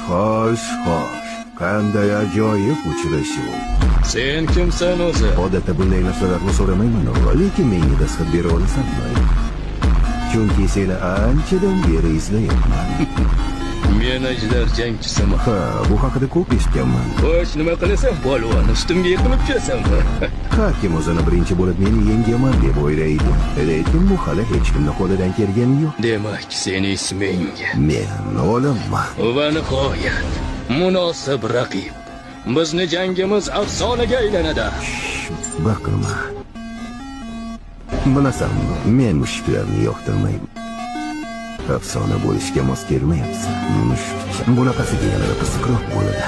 xo'sh. Qanday ajoyib uchrashuv. Sen kimsan o'zi? Odatda bunday narsalarni so'ramayman, lekin menga dastxat bera olasanmi? Chunki seni anchadan beri izlayapman. Men ajdar jangchisiman. Ha, bu haqida ko'p eshitganman. Xo'sh, nima qilasan, polvon? Ustimga yiqilib kelasanmi? Har kim o'zini birinchi bo'lib meni yengaman deb o'ylaydi. Lekin bu hali hech kimning qo'lidan kelgani yo'q. Demak, seni isming. Men o'limman. Va nihoyat, munosib raqib. Bizni jangimiz afsonaga aylanadi. Baqirma. Bilasanmi, men mushuklarni yoqtirmayman. Afsona bo'lishga mos kelmayapsan. Mushuk. Bunaqasiga yanada qiziqroq bo'ladi.